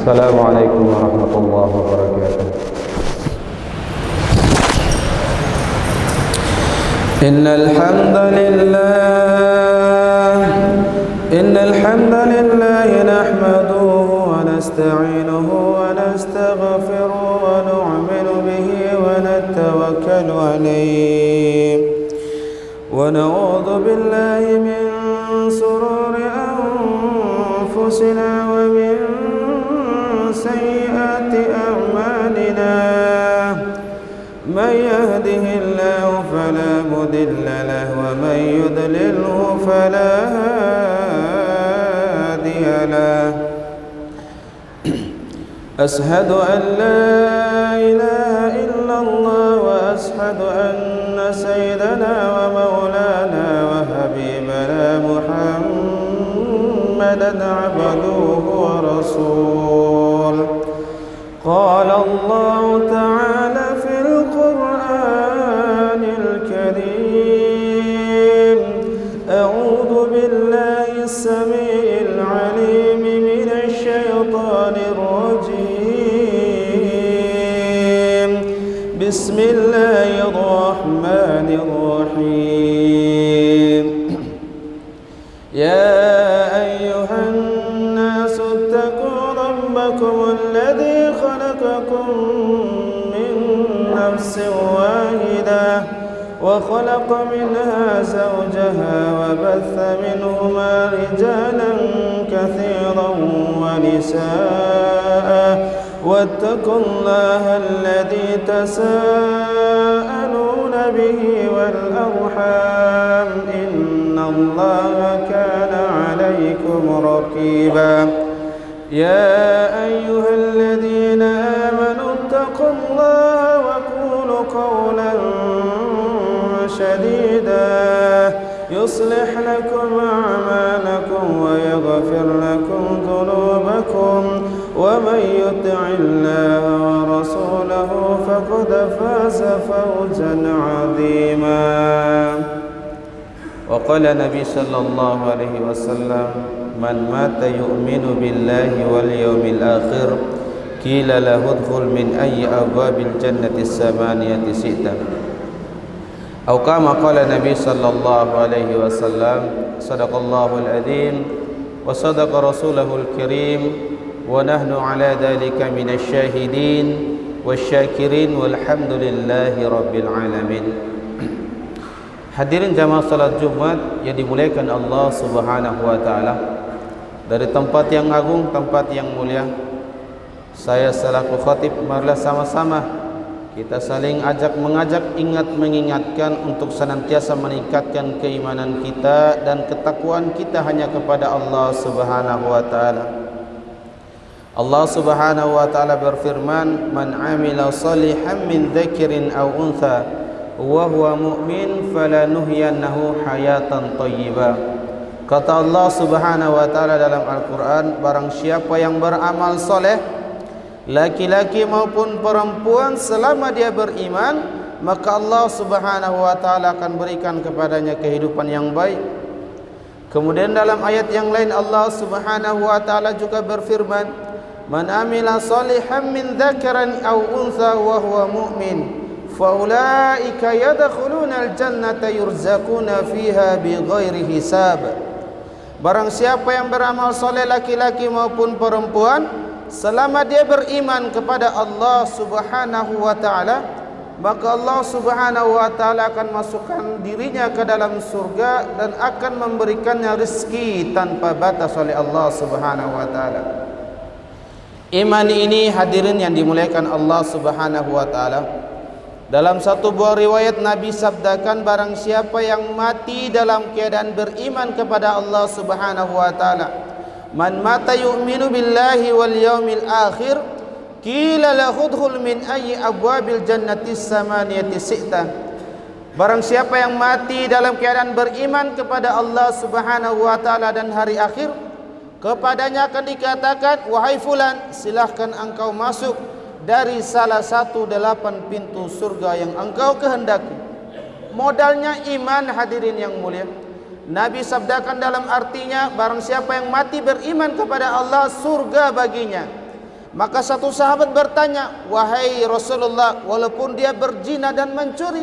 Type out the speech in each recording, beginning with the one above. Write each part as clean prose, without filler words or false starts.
Assalamualaikum warahmatullahi wabarakatuh. Innal hamdalillah nahmaduhu wa nasta'inuhu wa nastaghfiruhu wa nu'minu bihi wa natawakkalu alayhi wa na'udzu billahi min shururi anfusina wa min sayyiati a'malina. Man yahdihillahu fala mudilla lahu wa man yudlilhu fala hadiya lahu. Ashhadu an la ilaha illallah wa ashhadu anna sayyidana wa maulana wa habibana Muhammadan abduhu wa rasuluh. Qala Allah ta'ala fil Qur'anil Karim, a'udzu billahi as-sami'il 'alim minasy syaithanir rajim. Bismillahirrahmanirrahim. Ya ayyuhan nasu ittaqu rabbakum alladzi خلقكم من نفس واحدة وخلق منها زوجها وبث منهما رجالا كثيرا ونساء واتقوا الله الذي تساءلون به والأرحام إن الله كان عليكم رقيبا. يا أيها الذين آمنوا اتقوا الله وقولوا قولا سديدا يصلح لكم أعمالكم ويغفر لكم ذنوبكم ومن يطع الله ورسوله فقد فاز فوزا عظيما. وقال النبي صلى الله عليه وسلم Man mata yu'minu billahi wal yawmil akhir qila lahu udkhul min ayyi abwabil jannati samaniyati sita. Atau kama qala Nabi sallallahu alaihi wasallam, sadaqallahul azim wa sadaqa rasulahul karim wa nahnu ala dhalika minasy syahidin wasyakirin walhamdulillahi rabbil alamin. Hadirin jamaah salat Jumat yang dimuliakan Allah Subhanahu wa taala. Dari tempat yang agung, tempat yang mulia, saya selaku khatib, marilah sama-sama kita saling mengajak, ingat mengingatkan untuk senantiasa meningkatkan keimanan kita dan ketakwaan kita hanya kepada Allah Subhanahu wa taala. Allah Subhanahu wa taala berfirman, "Man 'amila shalihan min dzakarin aw untha wa huwa mu'min falanuhyiyannahu hayatan thayyibah." Kata Allah Subhanahu wa taala dalam Al-Qur'an, barang siapa yang beramal soleh, laki-laki maupun perempuan, selama dia beriman, maka Allah Subhanahu wa taala akan berikan kepadanya kehidupan yang baik. Kemudian dalam ayat yang lain Allah Subhanahu wa taala juga berfirman, "Man amila shalihan min dzakarin aw untha wa huwa mu'min, fa ulaika yadkhuluna al-jannata yurzaquna fiha bighairi hisab." Barang siapa yang beramal soleh, laki-laki maupun perempuan, selama dia beriman kepada Allah Subhanahu wa taala, maka Allah Subhanahu wa taala akan masukkan dirinya ke dalam surga dan akan memberikannya rezeki tanpa batas oleh Allah Subhanahu wa taala. Iman ini, hadirin yang dimuliakan Allah Subhanahu wa taala, dalam satu buah riwayat Nabi sabdakan, barang siapa yang mati dalam keadaan beriman kepada Allah Subhanahu wa taala, man mata yu'minu billahi wal yawmil akhir qila lahu udkhul min ayyi abwabil jannati samaniyati sita. Barang siapa yang mati dalam keadaan beriman kepada Allah Subhanahu wa taala dan hari akhir, kepadanya akan dikatakan, wahai fulan, silahkan engkau masuk dari salah satu 8 pintu surga yang engkau kehendaki. Modalnya iman, hadirin yang mulia. Nabi sabdakan dalam artinya, barang siapa yang mati beriman kepada Allah, surga baginya. Maka satu sahabat bertanya, "Wahai Rasulullah, walaupun dia berzina dan mencuri?"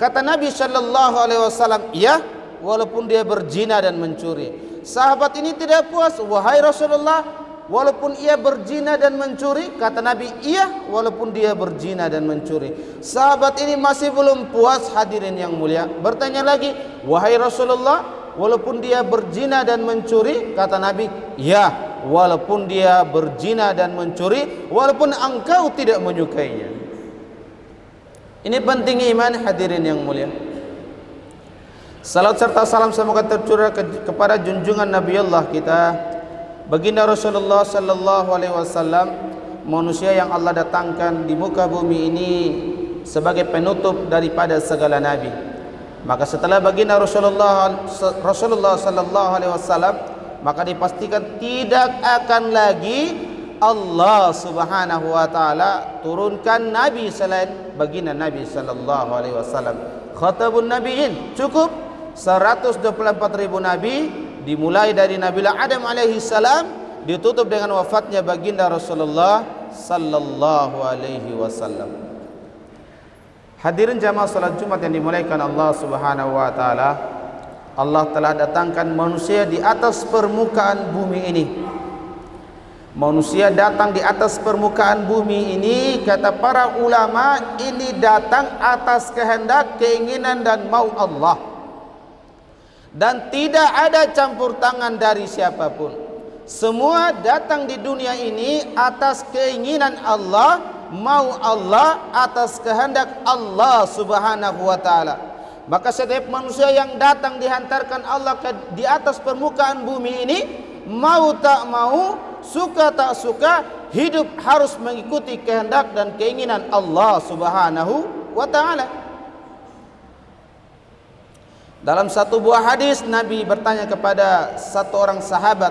Kata Nabi sallallahu alaihi wasallam, "Iya, walaupun dia berzina dan mencuri." Sahabat ini tidak puas, "Wahai Rasulullah, walaupun ia berzina dan mencuri?" Kata Nabi, "Iya, walaupun dia berzina dan mencuri." Sahabat ini masih belum puas, hadirin yang mulia, bertanya lagi, "Wahai Rasulullah, walaupun dia berzina dan mencuri?" Kata Nabi, "Ya, walaupun dia berzina dan mencuri, walaupun engkau tidak menyukainya." Ini penting iman, hadirin yang mulia. Salat serta salam semoga tercurah kepada junjungan Nabi Allah kita, baginda Rasulullah sallallahu alaihi wasallam, manusia yang Allah datangkan di muka bumi ini sebagai penutup daripada segala nabi. Maka setelah baginda Rasulullah sallallahu alaihi wasallam, maka dipastikan tidak akan lagi Allah Subhanahu wa taala turunkan nabi selain baginda Nabi sallallahu alaihi wasallam. Khatabun nabiyyin, cukup 124.000 nabi, dimulai dari Nabi Adam alaihi salam, ditutup dengan wafatnya baginda Rasulullah sallallahu alaihi wasallam. Hadirin jamaah salat Jumat yang dimuliakan Allah Subhanahu wa taala, Allah telah datangkan manusia di atas permukaan bumi ini. Manusia datang di atas permukaan bumi ini, kata para ulama, ini datang atas kehendak, keinginan dan mau Allah, dan tidak ada campur tangan dari siapapun. Semua datang di dunia ini atas keinginan Allah, mau Allah, atas kehendak Allah Subhanahu wa taala. Maka setiap manusia yang datang dihantarkan Allah di atas permukaan bumi ini, mau tak mau, suka tak suka, hidup harus mengikuti kehendak dan keinginan Allah Subhanahu wa taala. Dalam satu buah hadis, Nabi bertanya kepada satu orang sahabat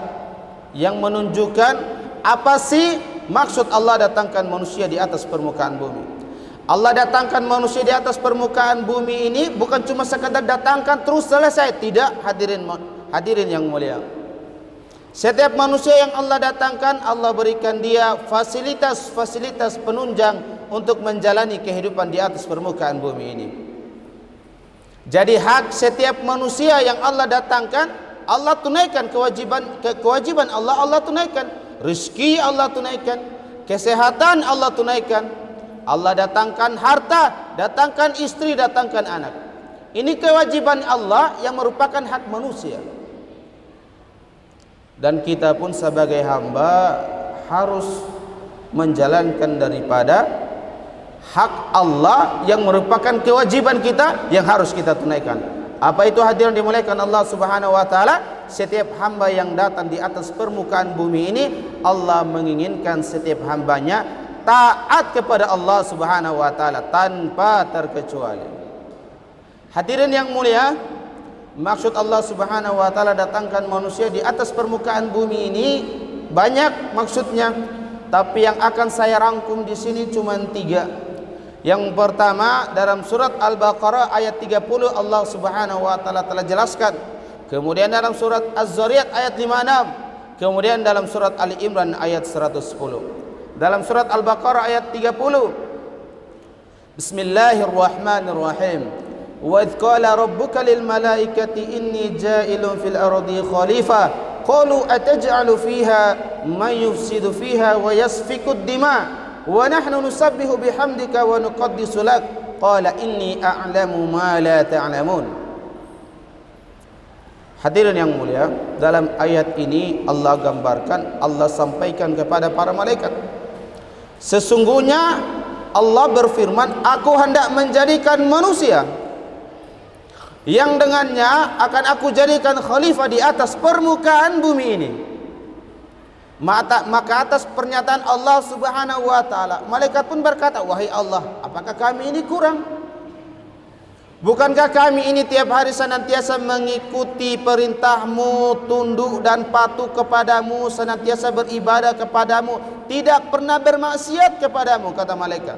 yang menunjukkan apa sih maksud Allah datangkan manusia di atas permukaan bumi. Allah datangkan manusia di atas permukaan bumi ini bukan cuma sekadar datangkan terus selesai, tidak, hadirin yang mulia. Setiap manusia yang Allah datangkan, Allah berikan dia fasilitas-fasilitas penunjang untuk menjalani kehidupan di atas permukaan bumi ini. Jadi hak setiap manusia yang Allah datangkan, Allah tunaikan kewajiban Allah tunaikan. Rezeki Allah tunaikan, kesehatan Allah tunaikan. Allah datangkan harta, datangkan istri, datangkan anak. Ini kewajiban Allah yang merupakan hak manusia. Dan kita pun sebagai hamba harus menjalankan daripada hak Allah yang merupakan kewajiban kita yang harus kita tunaikan. Apa itu, hadirin dimuliakan Allah Subhanahu wa taala? Setiap hamba yang datang di atas permukaan bumi ini, Allah menginginkan setiap hambanya taat kepada Allah Subhanahu wa taala tanpa terkecuali. Hadirin yang mulia, maksud Allah Subhanahu wa taala datangkan manusia di atas permukaan bumi ini banyak maksudnya, tapi yang akan saya rangkum di sini cuma 3. Yang pertama, dalam surat Al-Baqarah ayat 30 Allah Subhanahu wa taala telah jelaskan. Kemudian dalam surat Az-Zariyat ayat 56, kemudian dalam surat Ali Imran ayat 110. Dalam surat Al-Baqarah ayat 30, Bismillahirrahmanirrahim. Wa idh qala rabbuka lil malaikati inni ja'ilun fil ardi khalifah qalu ataj'alu fiha man yufsidu fiha wa yasfiku ad-dima' wa nahnu nusabbihu bihamdika wa nuqaddisu lak qala inni a'lamu ma la ta'lamun. Hadirin yang mulia, dalam ayat ini Allah gambarkan, Allah sampaikan kepada para malaikat, sesungguhnya Allah berfirman, aku hendak menjadikan manusia yang dengannya akan aku jadikan khalifah di atas permukaan bumi ini. Maka atas pernyataan Allah Subhanahu wa taala, malaikat pun berkata, wahai Allah, apakah kami ini kurang? Bukankah kami ini tiap hari senantiasa mengikuti perintahmu, tunduk dan patuh kepadamu, senantiasa beribadah kepadamu, tidak pernah bermaksiat kepadamu, kata malaikat.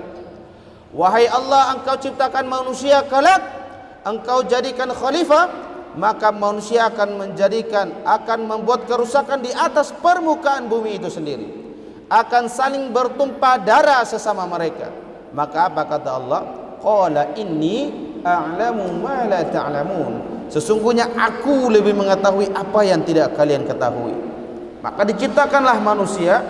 Wahai Allah, engkau ciptakan manusia kelak, engkau jadikan khalifah, maka manusia akan membuat kerusakan di atas permukaan bumi itu sendiri. akan saling bertumpah darah sesama mereka. Maka apa kata Allah? Qala inni a'lamu ma la ta'lamun. Sesungguhnya aku lebih mengetahui apa yang tidak kalian ketahui. Maka diciptakanlah manusia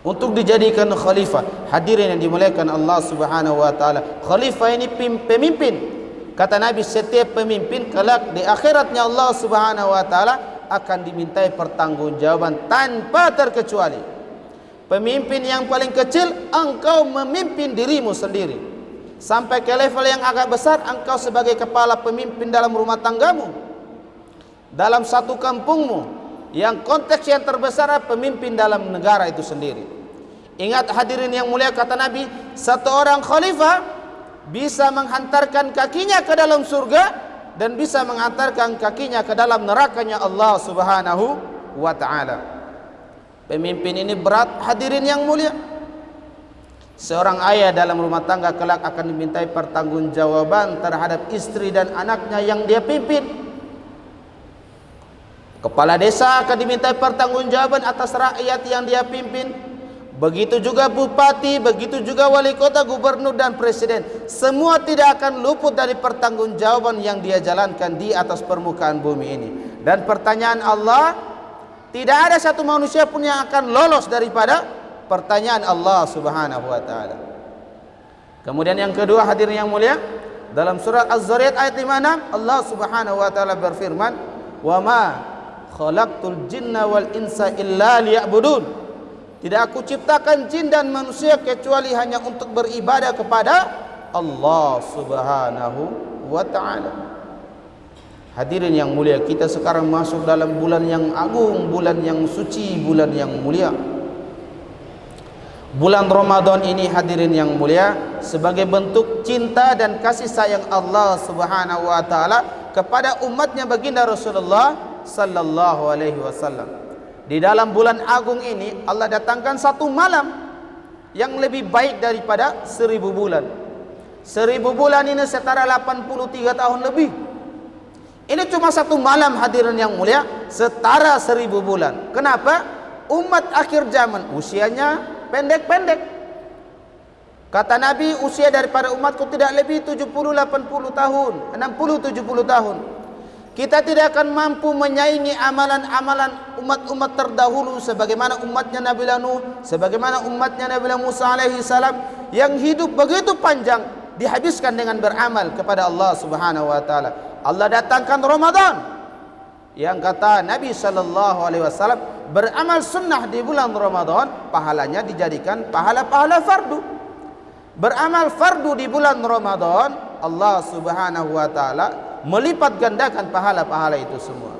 untuk dijadikan khalifah. Hadirin yang dimuliakan Allah Subhanahu wa taala. Khalifah ini pemimpin. Kata Nabi, setiap pemimpin kelak di akhiratnya Allah Subhanahu wa taala akan dimintai pertanggungjawaban tanpa terkecuali. Pemimpin yang paling kecil, engkau memimpin dirimu sendiri. Sampai ke level yang agak besar, engkau sebagai kepala pemimpin dalam rumah tanggamu, dalam satu kampungmu. Yang konteks yang terbesar, pemimpin dalam negara itu sendiri. Ingat hadirin yang mulia, kata Nabi, satu orang khalifah bisa menghantarkan kakinya ke dalam surga dan bisa menghantarkan kakinya ke dalam nerakanya Allah Subhanahu wa ta'ala. Pemimpin ini berat hadirin yang mulia. Seorang ayah dalam rumah tangga kelak akan dimintai pertanggungjawaban terhadap istri dan anaknya yang dia pimpin. Kepala desa akan dimintai pertanggungjawaban atas rakyat yang dia pimpin. Begitu juga bupati, begitu juga wali kota, gubernur dan presiden. Semua tidak akan luput dari pertanggungjawaban yang dia jalankan di atas permukaan bumi ini. Dan pertanyaan Allah, tidak ada satu manusia pun yang akan lolos daripada pertanyaan Allah Subhanahu wa taala. Kemudian yang kedua hadirin yang mulia, dalam surat Az-Zariyat ayat 56 Allah Subhanahu wa taala berfirman, "Wa ma khalaqtul jinna wal insa illa liya'budun." Tidak aku ciptakan jin dan manusia kecuali hanya untuk beribadah kepada Allah Subhanahu wa ta'ala. Hadirin yang mulia, kita sekarang masuk dalam bulan yang agung, bulan yang suci, bulan yang mulia. Bulan Ramadan ini hadirin yang mulia sebagai bentuk cinta dan kasih sayang Allah Subhanahu wa ta'ala kepada umatnya baginda Rasulullah sallallahu alaihi wasallam. Di dalam bulan agung ini Allah datangkan satu malam yang lebih baik daripada 1000 bulan. 1000 bulan ini setara 83 tahun lebih. Ini cuma satu malam hadirin yang mulia, setara 1000 bulan. Kenapa? Umat akhir zaman usianya pendek-pendek. Kata Nabi, usia daripada umatku tidak lebih 70-80 tahun, 60-70 tahun. Kita tidak akan mampu menyaingi amalan-amalan umat-umat terdahulu, sebagaimana umatnya Nabi Nuh, sebagaimana umatnya Nabi Musa alaihi salam, yang hidup begitu panjang dihabiskan dengan beramal kepada Allah Subhanahu wa taala. Allah datangkan Ramadan yang kata Nabi sallallahu alaihi wasallam, beramal sunnah di bulan Ramadan pahalanya dijadikan pahala-pahala fardu. Beramal fardu di bulan Ramadan, Allah Subhanahu wa taala melipat gandakan pahala-pahala itu semua.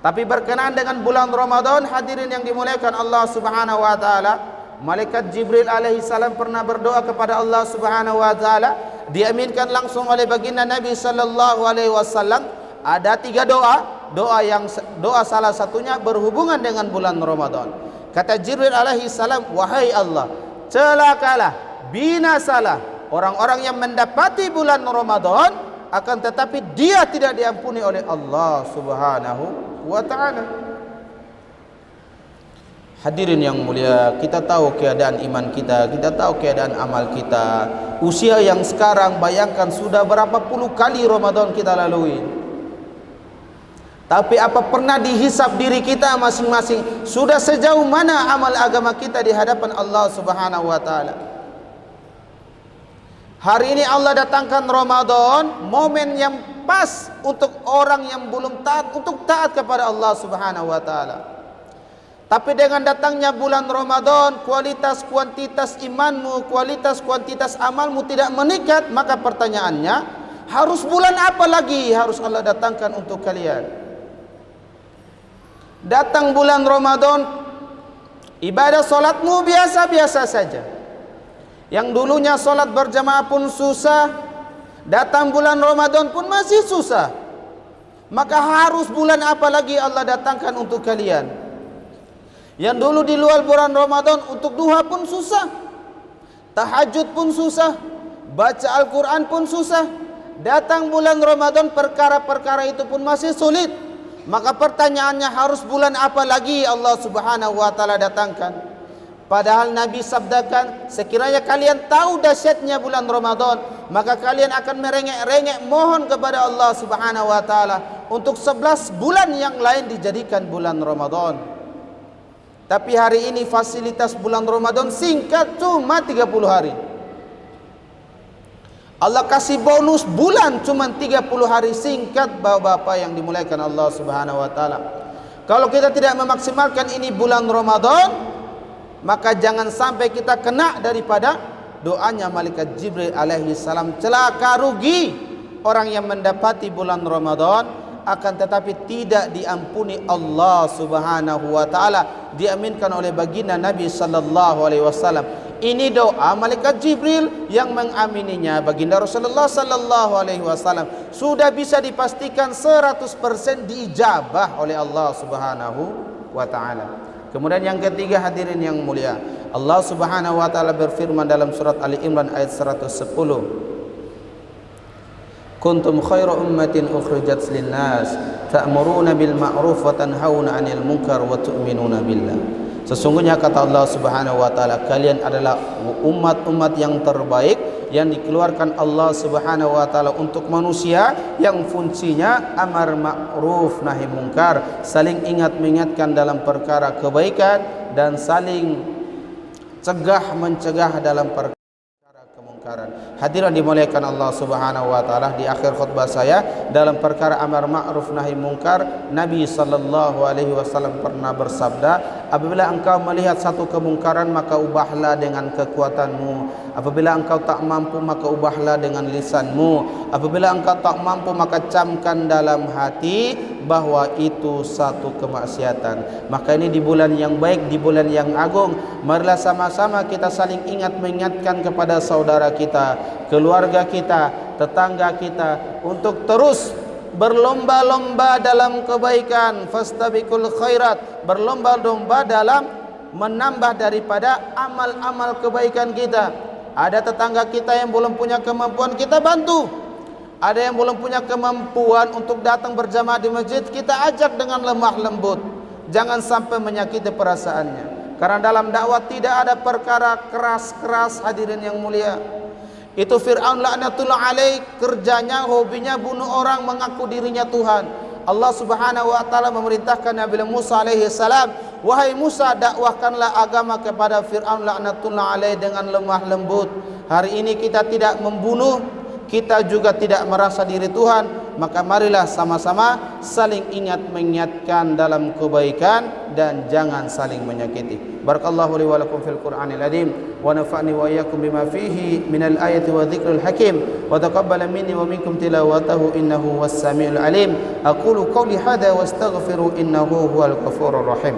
Tapi berkenaan dengan bulan Ramadan, hadirin yang dimuliakan Allah Subhanahu wa taala, malaikat Jibril alaihi salam pernah berdoa kepada Allah Subhanahu wa taala, diaminkan langsung oleh baginda Nabi sallallahu alaihi wasallam. Ada 3 doa salah satunya berhubungan dengan bulan Ramadan. Kata Jibril alaihi salam, wahai Allah, celakalah, binasalah orang-orang yang mendapati bulan Ramadan akan tetapi dia tidak diampuni oleh Allah Subhanahu wa ta'ala. Hadirin yang mulia, kita tahu keadaan iman kita, kita tahu keadaan amal kita. Usia yang sekarang, bayangkan sudah berapa puluh kali Ramadan kita lalui. Tapi apa pernah dihisap diri kita masing-masing, sudah sejauh mana amal agama kita di hadapan Allah Subhanahu wa ta'ala? Hari ini Allah datangkan Ramadan, momen yang pas untuk orang yang belum taat untuk taat kepada Allah Subhanahu wa taala. Tapi dengan datangnya bulan Ramadan, kualitas kuantitas imanmu, kualitas kuantitas amalmu tidak meningkat, maka pertanyaannya, harus bulan apa lagi harus Allah datangkan untuk kalian? Datang bulan Ramadan, ibadah salatmu biasa-biasa saja. Yang dulunya solat berjamaah pun susah, datang bulan Ramadan pun masih susah. Maka harus bulan apa lagi Allah datangkan untuk kalian? Yang dulu di luar bulan Ramadan untuk duha pun susah, tahajud pun susah, baca Al-Quran pun susah. Datang bulan Ramadan perkara-perkara itu pun masih sulit. Maka pertanyaannya, harus bulan apa lagi Allah Subhanahu wa taala datangkan? Padahal Nabi sabdakan, sekiranya kalian tahu dahsyatnya bulan Ramadan, maka kalian akan merengek-rengek mohon kepada Allah Subhanahu wa taala untuk 11 bulan yang lain dijadikan bulan Ramadan. Tapi hari ini fasilitas bulan Ramadan singkat, cuma 30 hari. Allah kasih bonus bulan cuma 30 hari, singkat bapak-bapak yang dimuliakan Allah Subhanahu wa taala. Kalau kita tidak memaksimalkan ini bulan Ramadan, maka jangan sampai kita kena daripada doanya malaikat Jibril alaihi salam. Celaka rugi orang yang mendapati bulan Ramadan akan tetapi tidak diampuni Allah Subhanahu wa taala, diaminkan oleh baginda Nabi sallallahu alaihi wasallam. Ini doa malaikat Jibril yang mengamininya baginda Rasulullah sallallahu alaihi wasallam. Sudah bisa dipastikan 100% diijabah oleh Allah Subhanahu wa taala. Kemudian yang ketiga, hadirin yang mulia, Allah Subhanahu wa taala berfirman dalam surat Ali Imran ayat 110, kuntum khairu ummatin ukhrijat lin-nas ta'muruna bil ma'ruf wa tanhauna 'anil munkar wa tu'minuna billah. Sesungguhnya kata Allah Subhanahu wa taala, kalian adalah umat-umat yang terbaik yang dikeluarkan Allah Subhanahu wa taala untuk manusia, yang fungsinya amar ma'ruf nahi munkar, saling ingat mengingatkan dalam perkara kebaikan dan saling cegah mencegah dalam perkara kemungkaran. Hadirin dimuliakan Allah Subhanahu wa taala, di akhir khutbah saya dalam perkara amar ma'ruf nahi munkar, Nabi sallallahu alaihi wasallam pernah bersabda, apabila engkau melihat satu kemungkaran maka ubahlah dengan kekuatanmu. Apabila engkau tak mampu maka ubahlah dengan lisanmu. Apabila engkau tak mampu maka camkan dalam hati bahwa itu satu kemaksiatan. Maka ini di bulan yang baik, di bulan yang agung, marilah sama-sama kita saling ingat mengingatkan kepada saudara kita, keluarga kita, tetangga kita untuk terus berlomba-lomba dalam kebaikan, fastabiqul khairat, berlomba-lomba dalam menambah daripada amal-amal kebaikan kita. Ada tetangga kita yang belum punya kemampuan, kita bantu. Ada yang belum punya kemampuan untuk datang berjamaah di masjid, kita ajak dengan lemah lembut. Jangan sampai menyakiti perasaannya. Karena dalam dakwah tidak ada perkara keras-keras, hadirin yang mulia. Itu Fir'aun laknatullah alaih, kerjanya, hobinya bunuh orang, mengaku dirinya Tuhan. Allah Subhanahu wa taala memerintahkan Nabi Musa alaihi salam, wahai Musa, dakwahkanlah agama kepada Fir'aun laknatullah alaih dengan lemah lembut. Hari ini kita tidak membunuh, kita juga tidak merasa diri Tuhan, maka marilah sama-sama saling ingat mengingatkan dalam kebaikan dan jangan saling menyakiti. Barakallahu li wa lakum fil Qur'anil azim wa nafa'ni wa iyyakum bima fihi minal ayati wa dzikril hakim wa taqabbala minni wa minkum tilawatahu innahu was samiul alim. Aqulu qawli hadza wastaghfiru innahu huwal ghafurur rahim.